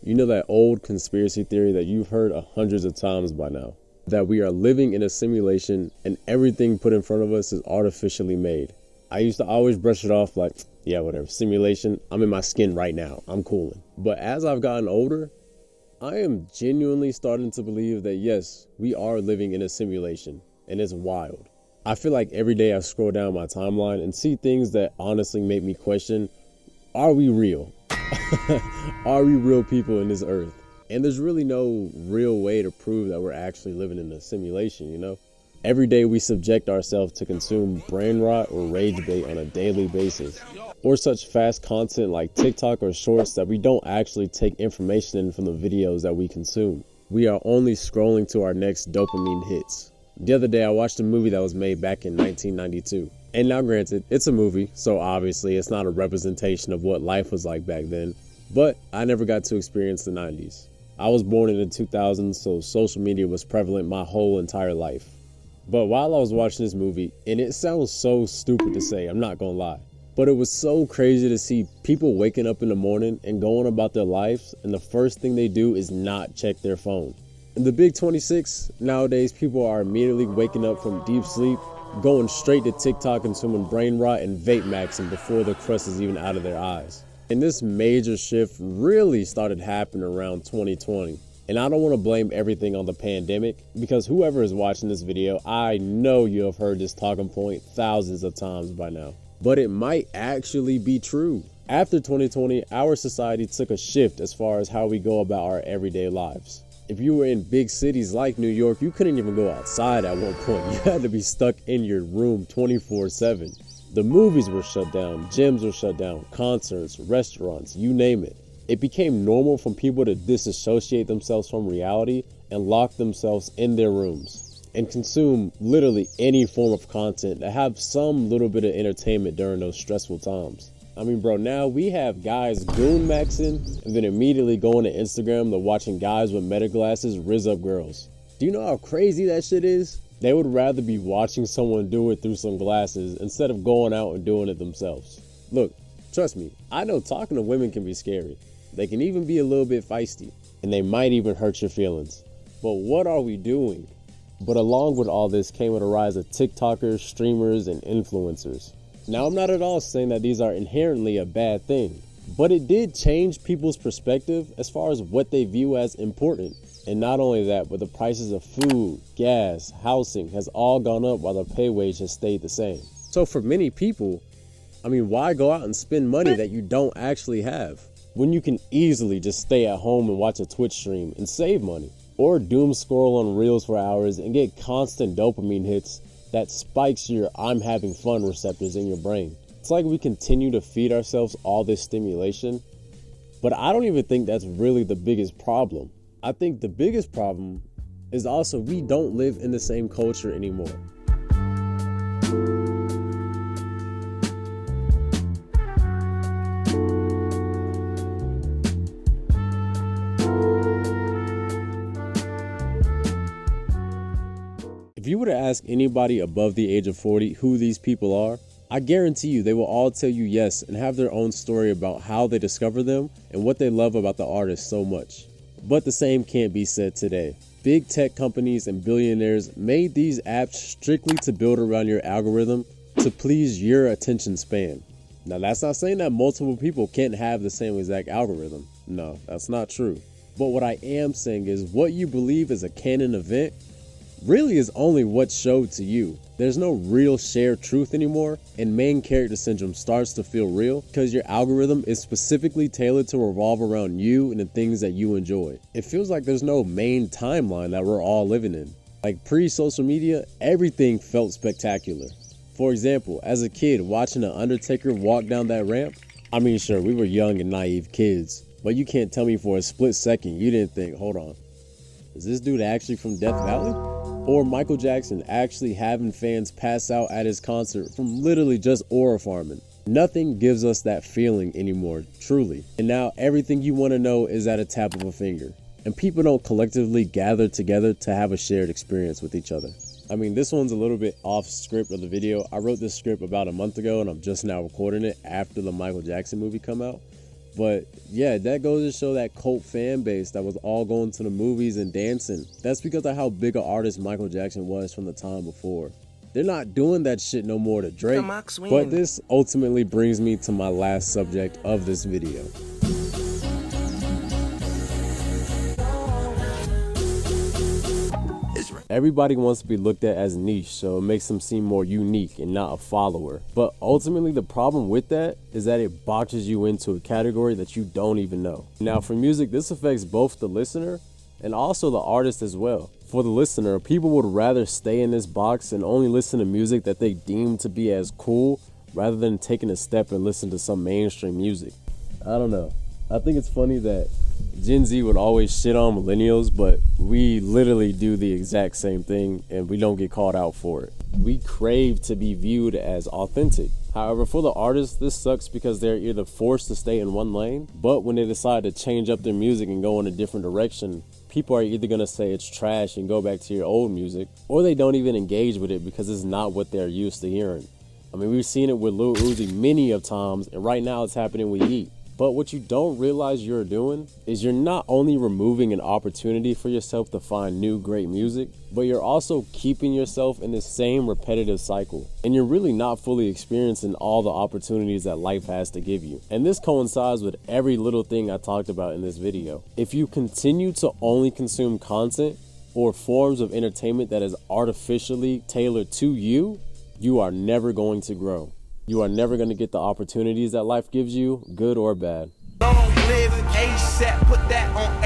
You know that old conspiracy theory that you've heard hundreds of times by now, that we are living in a simulation and everything put in front of us is artificially made. I used to always brush it off like, yeah, whatever, simulation, I'm in my skin right now, I'm cooling. But as I've gotten older, I am genuinely starting to believe that yes, we are living in a simulation, and it's wild. I feel like every day I scroll down my timeline and see things that honestly make me question, are we real? Are we real people in this earth? And there's really no real way to prove that we're actually living in a simulation, you know? Every day we subject ourselves to consume brain rot or rage bait on a daily basis, or such fast content like TikTok or shorts that we don't actually take information in from the videos that we consume. We are only scrolling to our next dopamine hits. The other day I watched a movie that was made back in 1992. And now granted, it's a movie, so obviously it's not a representation of what life was like back then, but I never got to experience the 90s. I was born in the 2000s, so social media was prevalent my whole entire life. But while I was watching this movie, and it sounds so stupid to say, I'm not gonna lie, but it was so crazy to see people waking up in the morning and going about their lives, and the first thing they do is not check their phone. In the big 26, nowadays people are immediately waking up from deep sleep, going straight to TikTok, consuming brain rot and vape maxing before the crust is even out of their eyes. And this major shift really started happening around 2020. And I don't want to blame everything on the pandemic, because whoever is watching this video, I know you have heard this talking point thousands of times by now. But it might actually be true. After 2020, our society took a shift as far as how we go about our everyday lives. If you were in big cities like New York, you couldn't even go outside at one point. You had to be stuck in your room 24/7. The movies were shut down, gyms were shut down, concerts, restaurants, you name it. It became normal for people to disassociate themselves from reality and lock themselves in their rooms and consume literally any form of content to have some little bit of entertainment during those stressful times. I mean, bro, now we have guys goon maxing and then immediately going to Instagram to watching guys with meta glasses rizz up girls. Do you know how crazy that shit is? They would rather be watching someone do it through some glasses instead of going out and doing it themselves. Look, trust me, I know talking to women can be scary. They can even be a little bit feisty, and they might even hurt your feelings. But what are we doing? But along with all this came with a rise of TikTokers, streamers, and influencers. Now, I'm not at all saying that these are inherently a bad thing, but it did change people's perspective as far as what they view as important. And not only that, but the prices of food, gas, housing has all gone up while the pay wage has stayed the same. So for many people, I mean, why go out and spend money that you don't actually have when you can easily just stay at home and watch a Twitch stream and save money? Or doom scroll on Reels for hours and get constant dopamine hits that spikes your I'm having fun receptors in your brain. It's like we continue to feed ourselves all this stimulation, but I don't even think that's really the biggest problem. I think the biggest problem is also we don't live in the same culture anymore. If you were to ask anybody above the age of 40 who these people are, I guarantee you they will all tell you yes and have their own story about how they discover them and what they love about the artist so much. But the same can't be said today. Big tech companies and billionaires made these apps strictly to build around your algorithm to please your attention span. Now, that's not saying that multiple people can't have the same exact algorithm. No, that's not true. But what I am saying is what you believe is a canon event really is only what's showed to you. There's no real shared truth anymore, and main character syndrome starts to feel real because your algorithm is specifically tailored to revolve around you and the things that you enjoy. It feels like there's no main timeline that we're all living in. Like pre-social media, everything felt spectacular. For example, as a kid watching The Undertaker walk down that ramp, I mean, sure, we were young and naive kids, but you can't tell me for a split second you didn't think, hold on, is this dude actually from Death Valley? Or Michael Jackson actually having fans pass out at his concert from literally just aura farming. Nothing gives us that feeling anymore, truly. And now everything you want to know is at a tap of a finger. And people don't collectively gather together to have a shared experience with each other. I mean, this one's a little bit off script of the video. I wrote this script about a month ago and I'm just now recording it after the Michael Jackson movie come out. But yeah, that goes to show that cult fan base that was all going to the movies and dancing. That's because of how big an artist Michael Jackson was from the time before. They're not doing that shit no more to Drake. But this ultimately brings me to my last subject of this video. Everybody wants to be looked at as niche, so it makes them seem more unique and not a follower. But ultimately the problem with that is that it boxes you into a category that you don't even know. Now for music, this affects both the listener and also the artist as well. For the listener, people would rather stay in this box and only listen to music that they deem to be as cool rather than taking a step and listen to some mainstream music. I don't know. I think it's funny that Gen Z would always shit on millennials, but we literally do the exact same thing and we don't get called out for it. We crave to be viewed as authentic. However, for the artists, this sucks because they're either forced to stay in one lane, but when they decide to change up their music and go in a different direction, people are either going to say it's trash and go back to your old music, or they don't even engage with it because it's not what they're used to hearing. I mean, we've seen it with Lil Uzi many of times, and right now it's happening with Yeet. But what you don't realize you're doing is you're not only removing an opportunity for yourself to find new great music, but you're also keeping yourself in the same repetitive cycle. And you're really not fully experiencing all the opportunities that life has to give you. And this coincides with every little thing I talked about in this video. If you continue to only consume content or forms of entertainment that is artificially tailored to you, you are never going to grow. You are never going to get the opportunities that life gives you, good or bad. Long live ASAP, put that on